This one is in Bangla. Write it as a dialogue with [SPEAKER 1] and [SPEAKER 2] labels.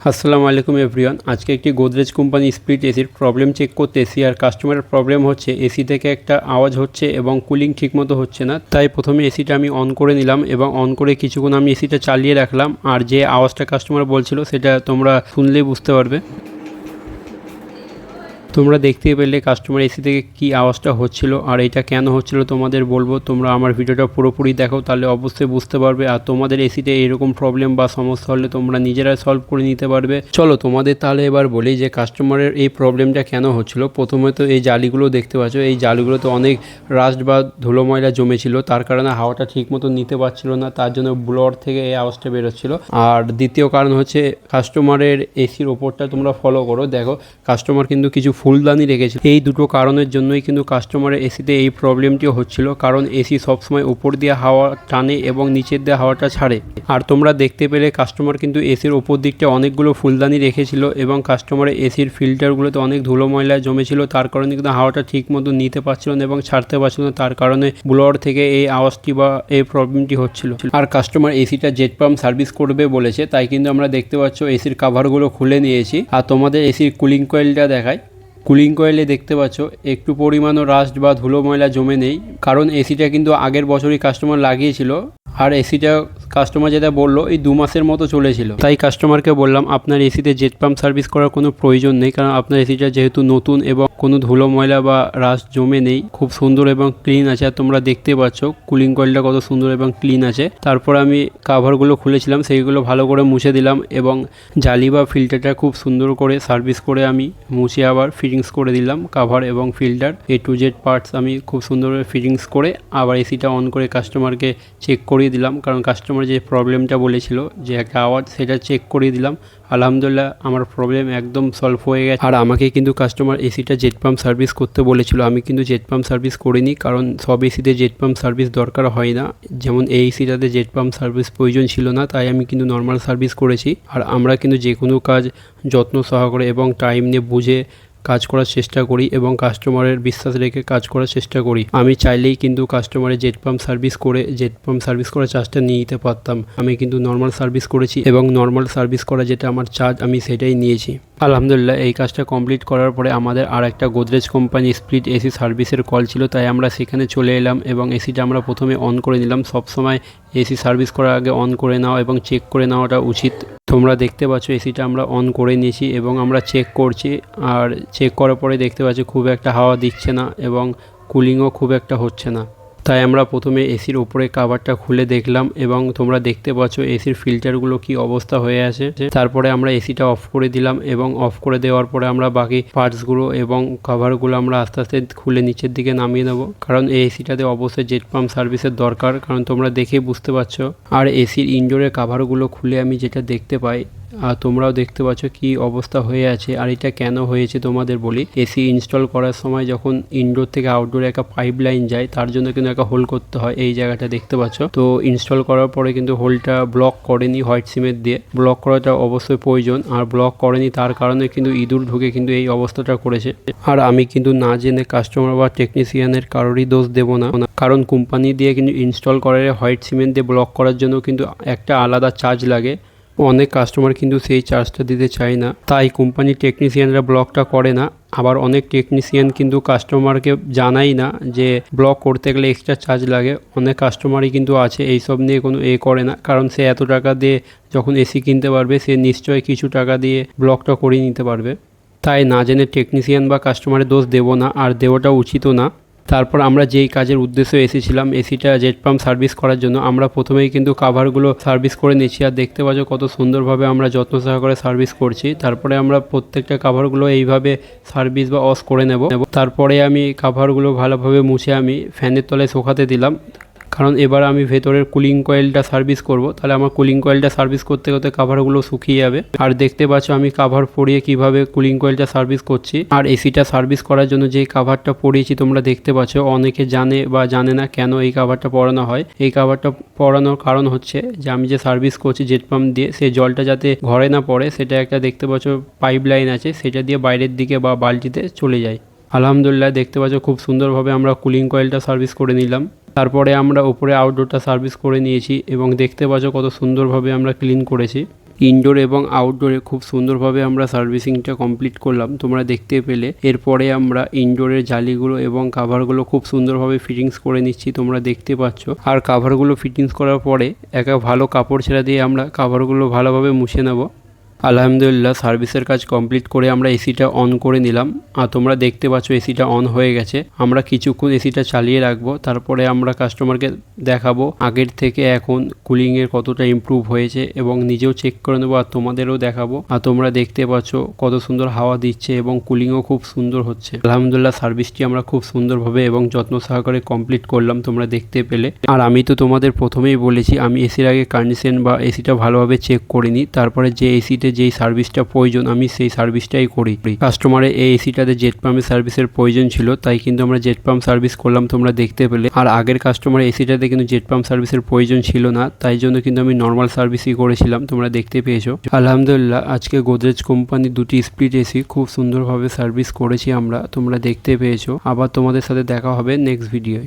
[SPEAKER 1] আসসালামু আলাইকুম এভরিওয়ান। আজকে একটি গোদরেজ কোম্পানি স্প্লিট এসির প্রবলেম চেক করতে এসি আর কাস্টমারের প্রবলেম হচ্ছে এসি থেকে একটা আওয়াজ হচ্ছে এবং কুলিং ঠিকমতো হচ্ছে না। তাই প্রথমে এসিটা আমি অন করে নিলাম এবং অন করে কিছুক্ষণ আমি এসিটা চালিয়ে রাখলাম। আর যে আওয়াজটা কাস্টমার বলছিল সেটা তোমরা শুনলেই বুঝতে পারবে। তোমরা দেখতেই পেলে কাস্টমার এসি থেকে কি আওয়াজটা হচ্ছিল আর এটা কেন হচ্ছিল তোমাদের বলবো। তোমরা আমার ভিডিওটা পুরোপুরি দেখো, তাহলে অবশ্যই বুঝতে পারবে। আর তোমাদের এসিতে এরকম প্রবলেম বা সমস্যা হলে তোমরা নিজেরাই সলভ করে নিতে পারবে। চলো তোমাদের তাহলে এবার বলি যে কাস্টমারের এই প্রবলেমটা কেন হচ্ছিল। প্রথমে তো এই জালিগুলো দেখতে পাচ্ছ, এই জালিগুলোতে অনেক রাস্ট বা ধুলো ময়লা জমেছিল, তার কারণে হাওয়াটা ঠিক মতো নিতে পারছিল না, তার জন্য ব্লোয়ার থেকে এই আওয়াজটা বেরোচ্ছিল। আর দ্বিতীয় কারণ হচ্ছে কাস্টমারের এসির ওপরটা তোমরা ফলো করো, দেখো কাস্টমার কিন্তু কিছু ফুলদানি রেখেছিল। এই দুটো কারণের জন্যই কিন্তু কাস্টমারের এসিতে এই প্রবলেমটিও হচ্ছিল, কারণ এসি সবসময় উপর দিয়ে হাওয়া টানে এবং নিচের দিয়ে হাওয়াটা ছাড়ে। আর তোমরা দেখতে পেলে কাস্টমার কিন্তু এসির ওপর দিকটা অনেকগুলো ফুলদানি রেখেছিল এবং কাস্টমারের এসির ফিল্টারগুলোতে অনেক ধুলো ময়লা জমেছিল, তার কারণে কিন্তু হাওয়াটা ঠিক মতো নিতে পারছিল না এবং ছাড়তে পারছিল না, তার কারণে ব্লোয়ার থেকে এই আওয়াজটি বা এই প্রবলেমটি হচ্ছিল। আর কাস্টমার এসিটা জেট পাম্প সার্ভিস করবে বলেছে, তাই কিন্তু আমরা দেখতে পাচ্ছ এসির কাভারগুলো খুলে নিয়েছি। আর তোমাদের এসির কুলিং কয়েলটা দেখায়, কুলিং কয়েলে দেখতে পাচ্ছ একটু পরিমাণও রাস্ট বা ধুলো ময়লা জমে নেই, কারণ এসিটা কিন্তু আগের বছরই কাস্টমার লাগিয়েছিল। আর এসিটা কাস্টমার যেটা বললো এই 2 মাসের মতো চলেছিল। তাই কাস্টমারকে বললাম আপনার এসিতে জেট পাম্প সার্ভিস করার কোনো প্রয়োজন নেই, কারণ আপনার এসিটা যেহেতু নতুন এবং কোনো ধুলো ময়লা বা রাস্ট জমে নেই, খুব সুন্দর এবং ক্লিন আছে। আর তোমরা দেখতে পাচ্ছ কুলিং কয়েলটা কত সুন্দর এবং ক্লিন আছে। তারপর আমি কাভারগুলো খুলেছিলাম, সেইগুলো ভালো করে মুছে দিলাম এবং জালি বা ফিল্টারটা খুব সুন্দর করে সার্ভিস করে আমি মুছে আবার ফিটিংস করে দিলাম। কাভার এবং filter A to Z parts আমি খুব সুন্দরভাবে ফিটিংস করে আবার এসিটা অন করে কাস্টমারকে চেক করিয়ে দিলাম, কারণ কাস্টমার যে প্রবলেমটা বলেছিল যে একটা আওয়াজ, সেটা চেক করিয়ে দিলাম। আলহামদুলিল্লাহ আমার প্রবলেম একদম সলভ হয়ে গেছে। আর আমাকে কিন্তু কাস্টমার এসিটা জেট পাম্প সার্ভিস করতে বলেছিল, আমি কিন্তু জেট পাম্প সার্ভিস করিনি, কারণ সব এসিতে জেট পাম্প সার্ভিস দরকার হয় না। যেমন এই এসিটাতে জেট পাম্প সার্ভিস প্রয়োজন ছিল না, তাই আমি কিন্তু নর্মাল সার্ভিস করেছি। আর আমরা কিন্তু যে কোনো কাজ যত্ন সহকারে এবং টাইম নিয়ে বুঝে কাজ করার চেষ্টা করি এবং কাস্টমারের বিশ্বাস রেখে কাজ করার চেষ্টা করি। আমি চাইলেই কিন্তু কাস্টমারের জেট পাম্প সার্ভিস করে জেট পাম্প সার্ভিস করার চার্জটা নিয়ে নিতে পারতাম। আমি কিন্তু নর্মাল সার্ভিস করেছি এবং নর্মাল সার্ভিস করা যেটা আমার চার্জ আমি সেটাই নিয়েছি। আলহামদুলিল্লাহ এই কাজটা কমপ্লিট করার পরে আমাদের আর একটা গোদরেজ কোম্পানি স্প্লিট এসি সার্ভিসের কল ছিল, তাই আমরা সেখানে চলে এলাম এবং এসিটা আমরা প্রথমে অন করে নিলাম। সবসময় এসি সার্ভিস করার আগে অন করে নেওয়া এবং চেক করে নেওয়াটা উচিত। তোমরা দেখতে পাচ্ছ এসিটা আমরা অন করে নিয়েছি এবং আমরা চেক করছি। আর চেক করার পরে দেখতে পাচ্ছি খুব একটা হাওয়া দিচ্ছে না এবং কুলিংও খুব একটা হচ্ছে না। তাই আমরা প্রথমে এসির উপরে কাভারটা খুলে দেখলাম এবং তোমরা দেখতে পাচ্ছ এসির ফিল্টারগুলো কি অবস্থা হয়ে আছে। তারপরে আমরা এসিটা অফ করে দিলাম এবং অফ করে দেওয়ার পরে আমরা বাকি পার্টসগুলো এবং কাভারগুলো আমরা আস্তে আস্তে খুলে নিচের দিকে নামিয়ে নেব, কারণ এই এসিটাতে অবশ্যই জেট পাম্প সার্ভিসের দরকার, কারণ তোমরা দেখেই বুঝতে পারছো। আর এসির ইনডোরের কাভারগুলো খুলে আমি যেটা দেখতে পাই, আর তোমরাও দেখতে পাচ্ছ কি অবস্থা হয়ে আছে। আর এটা কেন হয়েছে তোমাদের বলি, এসি ইনস্টল করার সময় যখন ইনডোর থেকে আউটডোরে একটা পাইপ লাইন যায়, তার জন্য কিন্তু একটা হোল করতে হয়। এই জায়গাটা দেখতে পাচ্ছ, তো ইনস্টল করার পরে কিন্তু হোলটা ব্লক করেনি হোয়াইট সিমেন্ট দিয়ে। ব্লক করাটা অবশ্যই প্রয়োজন, আর ব্লক করেনি তার কারণে কিন্তু ইঁদুর ঢুকে কিন্তু এই অবস্থাটা করেছে। আর আমি কিন্তু না জেনে কাস্টমার বা টেকনিশিয়ানের কারোরই দোষ দেবো না, কারণ কোম্পানি দিয়ে কিন্তু ইনস্টল করার হোয়াইট সিমেন্ট দিয়ে ব্লক করার জন্য কিন্তু একটা আলাদা চার্জ লাগে। অনেক কাস্টমার কিন্তু সেই চার্জটা দিতে চায় না, তাই কোম্পানির টেকনিশিয়ানরা ব্লকটা করে না। আবার অনেক টেকনিশিয়ান কিন্তু কাস্টমারকে জানাই না যে ব্লক করতে গেলে এক্সট্রা চার্জ লাগে। অনেক কাস্টমারই কিন্তু আছে এইসব নিয়ে কোনো করে না, কারণ সে এত টাকা দিয়ে যখন এসি কিনতে পারবে সে নিশ্চয়ই কিছু টাকা দিয়ে ব্লকটা করিয়ে নিতে পারবে। তাই না জেনে টেকনিশিয়ান বা কাস্টমারের দোষ দেবো না, আর দেওয়াটা উচিতও না। তারপর আমরা যেই কাজের উদ্দেশ্যে এসেছিলাম এসিটা জেট পাম্প সার্ভিস করার জন্য, আমরা প্রথমেই কিন্তু কাভারগুলো সার্ভিস করে নিচ্ছি। আর দেখতে পাচ্ছ কত সুন্দরভাবে আমরা যত্ন সহকারে সার্ভিস করছি। তারপরে আমরা প্রত্যেকটা কাভারগুলো এইভাবে সার্ভিস বা ওয়াশ করে নেব। তারপরে আমি কাভারগুলো ভালোভাবে মুছে আমি ফ্যানের তলায় শুকাতে দিলাম, কারণ এবার আমি ভেতরের কুলিং কয়েলটা সার্ভিস করব। তাহলে আমার কুলিং কয়েলটা সার্ভিস করতে করতে কাভারগুলো শুকিয়ে যাবে। আর দেখতে পাচ্ছ আমি কাভার পরিয়ে কিভাবে কুলিং কয়েলটা সার্ভিস করছি। আর এসিটা সার্ভিস করার জন্য যে কাভারটা পরিয়েছি তোমরা দেখতে পাচ্ছ, অনেকে জানে বা জানে না কেন এই কাভারটা পরানো হয়। এই কাভারটা পরানোর কারণ হচ্ছে যে আমি যে সার্ভিস করছি জেট পাম্প দিয়ে, সেই জলটা যাতে ঘরে না পড়ে, সেটা একটা দেখতে পাচ্ছ পাইপ লাইন আছে, সেটা দিয়ে বাইরের দিকে বা বালতিতে চলে যায়। আলহামদুলিল্লাহ দেখতে পাচ্ছ খুব সুন্দরভাবে আমরা কুলিং কয়েলটা সার্ভিস করে নিলাম। তারপরে আমরা উপরে আউটডোরটা সার্ভিস করে নিয়েছি এবং দেখতে পাচ্ছ কত সুন্দরভাবে আমরা ক্লিন করেছি। ইনডোর এবং আউটডোরে খুব সুন্দরভাবে আমরা সার্ভিসিংটা কমপ্লিট করলাম, তোমরা দেখতে পেলে। এরপরে আমরা ইনডোরের জালিগুলো এবং কাভারগুলো খুব সুন্দরভাবে ফিটিংস করে নিচ্ছি, তোমরা দেখতে পাচ্ছ। আর কাভারগুলো ফিটিংস করার পরে একটা ভালো কাপড় ছেড়া দিয়ে আমরা কাভারগুলো ভালোভাবে মুছে নেব। আলহামদুলিল্লাহ সার্ভিসের কাজ কমপ্লিট করে আমরা এসিটা অন করে নিলাম। আর তোমরা দেখতে পাচ্ছ এসিটা অন হয়ে গেছে। আমরা কিছুক্ষণ এসিটা চালিয়ে রাখবো, তারপরে আমরা কাস্টমারকে দেখাবো আগের থেকে এখন কুলিংয়ের কতটা ইমপ্রুভ হয়েছে এবং নিজেও চেক করে নেবো আর তোমাদেরও দেখাবো। আর তোমরা দেখতে পাচ্ছ কত সুন্দর হাওয়া দিচ্ছে এবং কুলিংও খুব সুন্দর হচ্ছে। আলহামদুলিল্লাহ সার্ভিসটি আমরা খুব সুন্দরভাবে এবং যত্ন সহকারে কমপ্লিট করলাম, তোমরা দেখতে পেলে। আর আমি তো তোমাদের প্রথমেই বলেছি আমি এসির আগে কন্ডিশন বা এসিটা ভালোভাবে চেক করিনি, তারপরে যে এসিতে যেই সার্ভিসটা প্রয়োজন আমি সেই সার্ভিসটাই করি। কাস্টমারের এই এসিটাতে জেট পাম্পের সার্ভিসের প্রয়োজন ছিল, তাই কিন্তু আমরা জেট পাম্প সার্ভিস করলাম, তোমরা দেখতে পেলে। আর আগের কাস্টমারের এসিটাতে কিন্তু জেট পাম্প সার্ভিসের প্রয়োজন ছিল না, তাই জন্য কিন্তু আমি নর্মাল সার্ভিসই করেছিলাম, তোমরা দেখতে পেয়েছো। আলহামদুলিল্লাহ আজকে গোদরেজ কোম্পানির দুটি স্প্লিট এসি খুব সুন্দরভাবে সার্ভিস করেছি আমরা, তোমরা দেখতে পেয়েছো। আবার তোমাদের সাথে দেখা হবে নেক্সট ভিডিওয়।